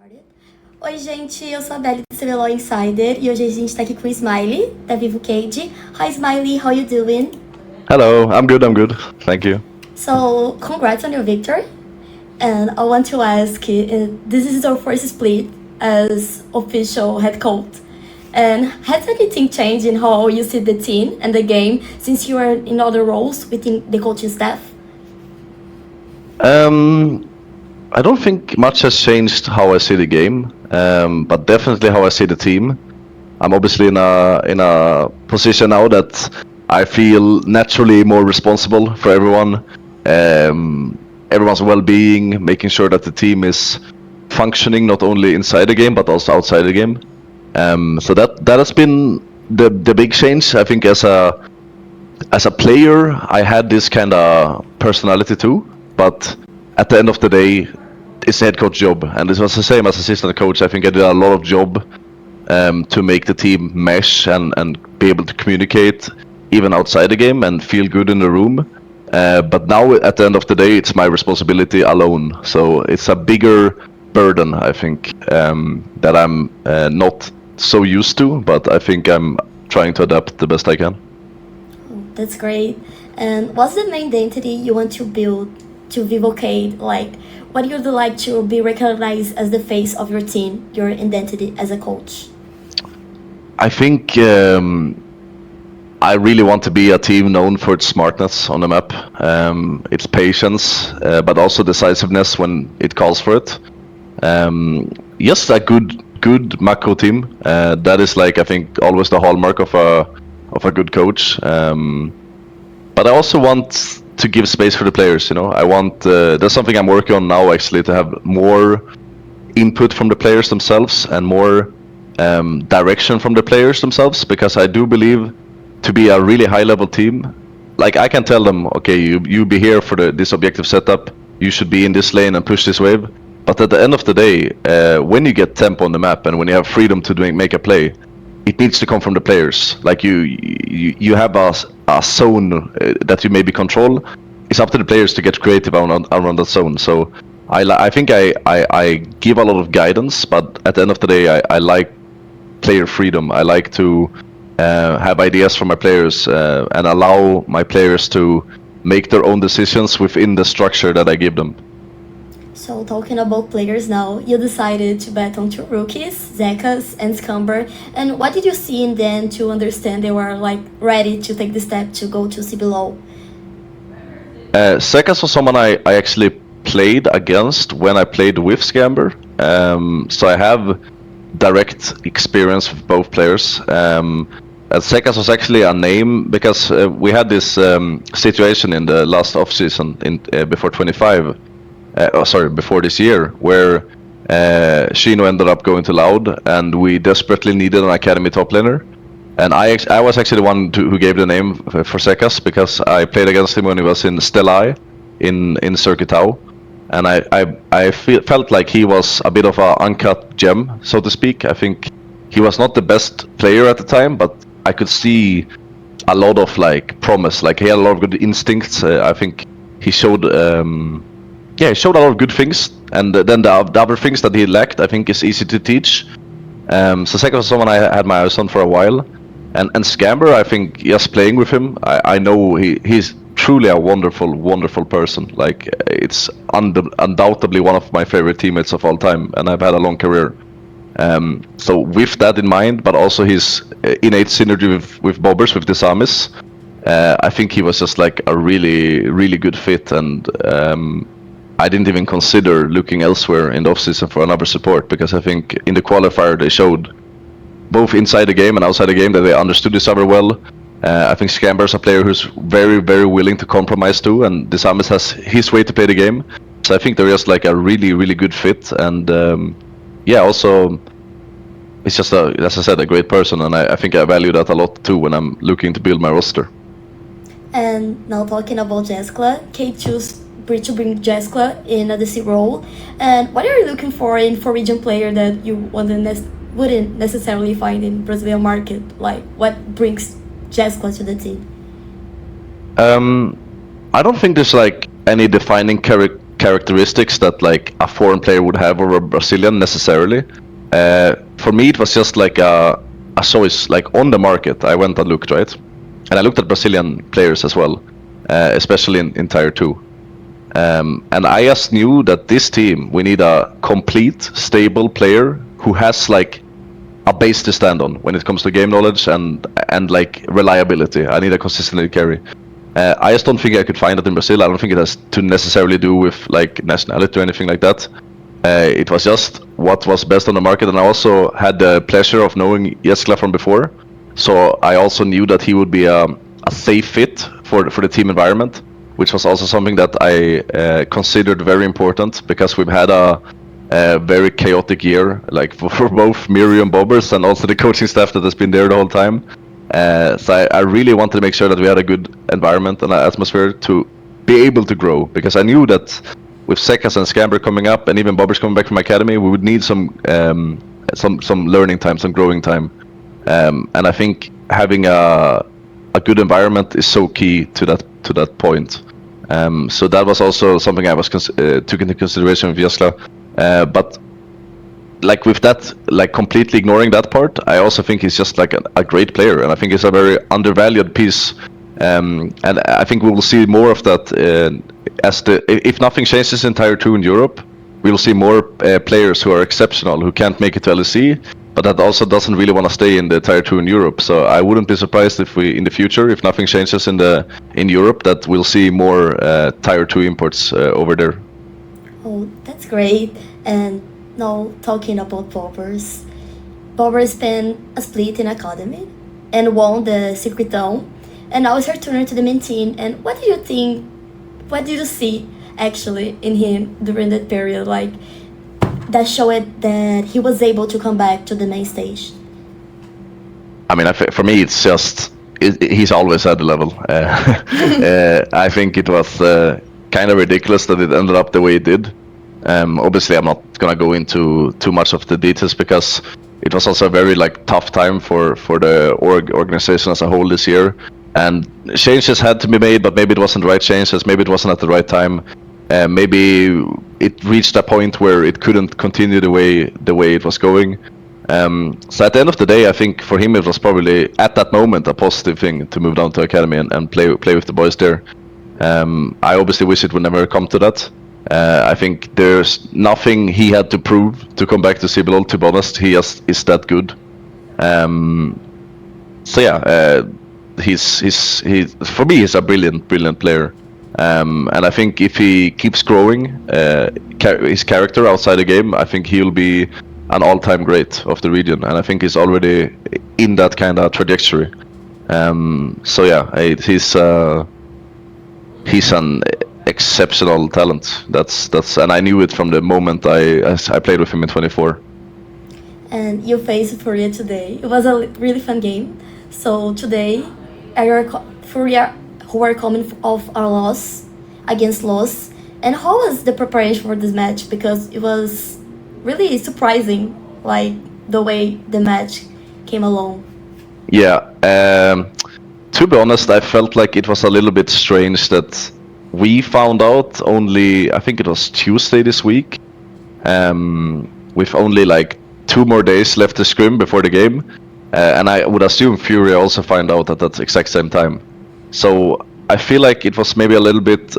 Started. Oi gente, eu sou a Belle do CBLOL Insider e hoje a gente tá aqui com o Smiley, da Vivo Keyd. Hi Smiley, how you doing? Hello, I'm good, thank you. So, congrats on your victory. And I want to ask, this is your first split as official head coach. And has anything changed in how you see the team and the game since you are in other roles within the coaching staff? I don't think much has changed how I see the game, but definitely how I see the team. I'm obviously in a position now that I feel naturally more responsible for everyone, everyone's well-being, making sure that the team is functioning not only inside the game but also outside the game. So that has been the big change. I think as a player, I had this kind of personality too, but at the end of the day, it's a head coach job, and this was the same as assistant coach. I think I did a lot of job to make the team mesh and be able to communicate even outside the game and feel good in the room. But now at the end of the day, it's my responsibility alone. So it's a bigger burden, I think, that I'm not so used to, but I think I'm trying to adapt the best I can. That's great. And what's the main identity you want to build to Vivo Keyd? Like, what would you like to be recognized as the face of your team, your identity as a coach? I think I really want to be a team known for its smartness on the map, its patience, but also decisiveness when it calls for it. Just a good macro team. That is, like, I think always the hallmark of a good coach. But I also want to give space for the players. You know, I want that's something I'm working on now, actually, to have more input from the players themselves and more direction from the players themselves, because I do believe to be a really high level team, like, I can tell them, okay, you be here for this objective setup, you should be in this lane and push this wave. But at the end of the day, when you get tempo on the map and when you have freedom to make a play, it needs to come from the players. Like, you have a zone that you maybe control. It's up to the players to get creative around that zone. So I think I give a lot of guidance, but at the end of the day, I like player freedom. I like to have ideas from my players and allow my players to make their own decisions within the structure that I give them. So, talking about players now, you decided to bet on two rookies, Zekas and Scamber. And what did you see in them to understand they were, like, ready to take the step to go to CBLOL? Zekas was someone I actually played against when I played with Scamber. So I have direct experience with both players. Zekas was actually a name because we had this situation in the last off-season before 25. Before this year, where Shino ended up going to Loud, and we desperately needed an academy top laner. And I was actually the one who gave the name for Zekas, because I played against him when he was in Stellai in Circuit Tau, and I felt like he was a bit of an uncut gem, so to speak. I think he was not the best player at the time, but I could see a lot of, like, promise. Like, he had a lot of good instincts. I think he showed. He showed a lot of good things, and then the other things that he lacked, I think, is easy to teach. So Zekas was someone I had my eyes on for a while, and Scamber, I think, just playing with him, I know he's truly a wonderful person. Like, it's undoubtedly one of my favorite teammates of all time, and I've had a long career. So with that in mind, but also his innate synergy with Bobbers, with the Samis, I think he was just like a really good fit, and I didn't even consider looking elsewhere in the offseason for another support, because I think in the qualifier they showed, both inside the game and outside the game, that they understood each other well. I think Scamber is a player who's very willing to compromise too, and Desamis has his way to play the game. So I think they're just like a really good fit, and also it's just as I said, a great person, and I think I value that a lot too when I'm looking to build my roster. And now talking about Jeskla, Kate chose to bring Jeskla in a DC role. And what are you looking for in region player that you wouldn't necessarily find in Brazilian market? Like, what brings Jeskla to the team? I don't think there's, like, any defining characteristics that like a foreign player would have over a Brazilian necessarily. For me, it was just like a choice, like on the market. I went and looked, right, and I looked at Brazilian players as well, especially in Tier 2. And I just knew that this team, we need a complete, stable player who has like a base to stand on when it comes to game knowledge and like reliability. I need a consistent carry. I just don't think I could find it in Brazil. I don't think it has to necessarily do with like nationality or anything like that. It was just what was best on the market, and I also had the pleasure of knowing Jeskla from before, so I also knew that he would be a safe fit for the team environment, which was also something that I considered very important, because we've had a very chaotic year, like for both Miri and Bobbers, and also the coaching staff that has been there the whole time. So I really wanted to make sure that we had a good environment and an atmosphere to be able to grow, because I knew that with Sekas and Scamber coming up, and even Bobbers coming back from academy, we would need some learning time, some growing time, and I think having a good environment is so key to that point. So that was also something I was took into consideration with Jeskla. But like with that, like completely ignoring that part, I also think he's just like a great player, and I think he's a very undervalued piece. And I think we will see more of that if nothing changes in Tier 2 in Europe. We will see more players who are exceptional, who can't make it to LEC, but that also doesn't really want to stay in the Tier 2 in Europe. So I wouldn't be surprised if we, in the future, if nothing changes in Europe, that we'll see more Tier 2 imports over there. Oh, that's great. And now talking about Bobbers. Bobbers spent a split in academy and won the Circuitão, and now it's her turn to the main team. And what do you think? What did you see actually in him during that period? Like that showed that he was able to come back to the main stage. I mean, for me, it's just he's always at the level. I think it was kind of ridiculous that it ended up the way it did. Obviously, I'm not gonna go into too much of the details, because it was also a very like tough time for the organization as a whole this year, and changes had to be made, but maybe it wasn't the right changes, maybe it wasn't at the right time, maybe it reached a point where it couldn't continue the way it was going. So at the end of the day, I think for him it was probably at that moment a positive thing to move down to academy and play with the boys there. I obviously wish it would never come to that. I think there's nothing he had to prove to come back to CBLOL, to be honest. He just is that good. So yeah, he for me he's a brilliant player. And I think if he keeps growing his character outside the game, I think he'll be an all-time great of the region, and I think he's already in that kind of trajectory. So yeah, he's an exceptional talent. That's and I knew it from the moment I played with him in 24. And you faced FURIA today. It was a really fun game. So today, FURIA, who are coming off a loss against Loss. And how was the preparation for this match? Because it was really surprising, like the way the match came along. Yeah, to be honest, I felt like it was a little bit strange that we found out only, I think it was Tuesday this week, with only like 2 more days left to scrim before the game, and I would assume FURIA also find out at that exact same time. So I feel like it was maybe a little bit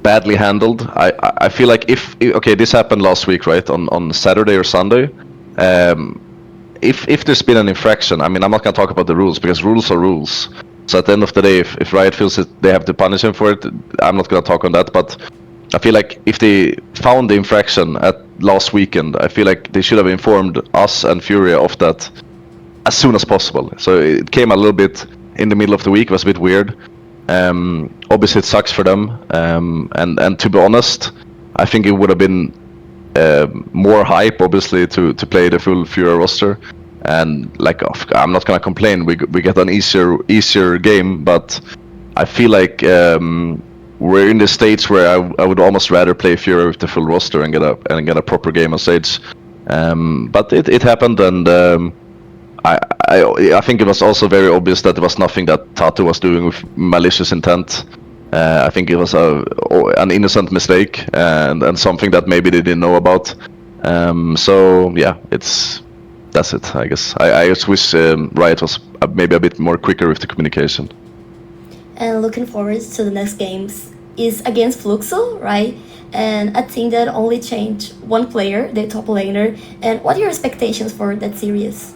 badly handled. I feel like if this happened last week, right, on Saturday or Sunday. If there's been an infraction, I mean, I'm not gonna talk about the rules, because rules are rules. So at the end of the day, if Riot feels that they have to punish him for it, I'm not gonna talk on that. But I feel like if they found the infraction at last weekend, I feel like they should have informed us and FURIA of that as soon as possible. So it came a little bit in the middle of the week. It was a bit weird. Obviously, it sucks for them. And to be honest, I think it would have been more hype, obviously, to play the full FURIA roster. And like, I'm not gonna complain. We get an easier game, but I feel like we're in the stage where I would almost rather play FURIA with the full roster and get a proper game on stage. But it happened, and I think it was also very obvious that there was nothing that Tatu was doing with malicious intent. I think it was an innocent mistake and something that maybe they didn't know about. So yeah, that's it, I guess. I just wish Riot was maybe a bit more quicker with the communication. And looking forward to the next games is against Fluxo, right? And a team that only changed one player, the top laner. And what are your expectations for that series?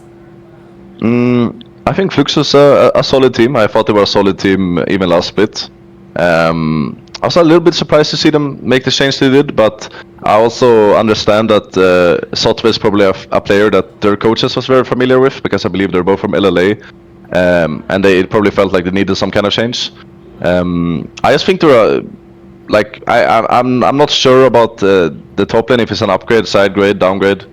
I think Fluxo's a solid team. I thought they were a solid team even last split. I was a little bit surprised to see them make the change they did, but I also understand that Sotve is probably a player that their coaches was very familiar with, because I believe they're both from LLA, and they probably felt like they needed some kind of change. I just think there are, like, I'm not sure about the top lane, if it's an upgrade, side grade, downgrade,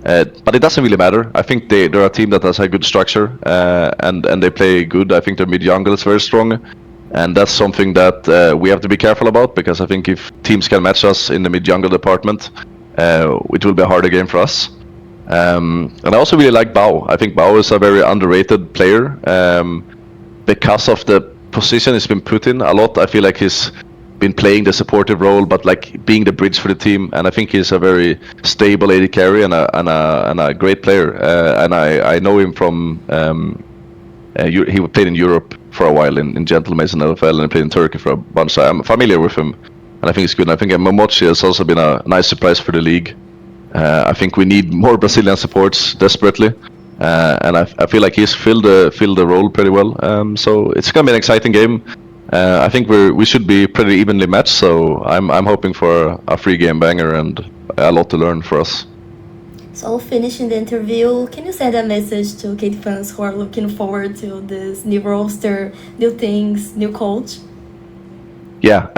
but it doesn't really matter. I think they're a team that has a good structure, and they play good. I think their mid jungle is very strong. And that's something that we have to be careful about, because I think if teams can match us in the mid-jungle department, it will be a harder game for us. And I also really like Bao. I think Bao is a very underrated player because of the position he's been put in a lot. I feel like he's been playing the supportive role, but like being the bridge for the team. And I think he's a very stable AD carry and a great player. And I know him from he played in Europe for a while in Gentleman's and LFL, and he played in Turkey for a bunch. So I'm familiar with him, and I think it's good. And I think Momochi has also been a nice surprise for the league. I think we need more Brazilian supports desperately, and I feel like he's filled the role pretty well. So it's gonna be an exciting game. I think we should be pretty evenly matched. So I'm hoping for a free game banger and a lot to learn for us. So finishing the interview, can you send a message to Keyd fans who are looking forward to this new roster, new things, new coach? Yeah,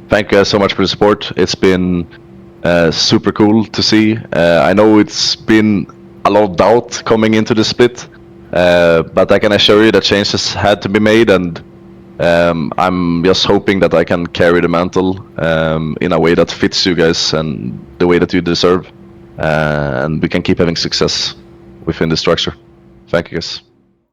thank you guys so much for the support. It's been super cool to see. I know it's been a lot of doubt coming into the split, but I can assure you that changes had to be made, and I'm just hoping that I can carry the mantle in a way that fits you guys and the way that you deserve. And we can keep having success within the structure. Thank you guys.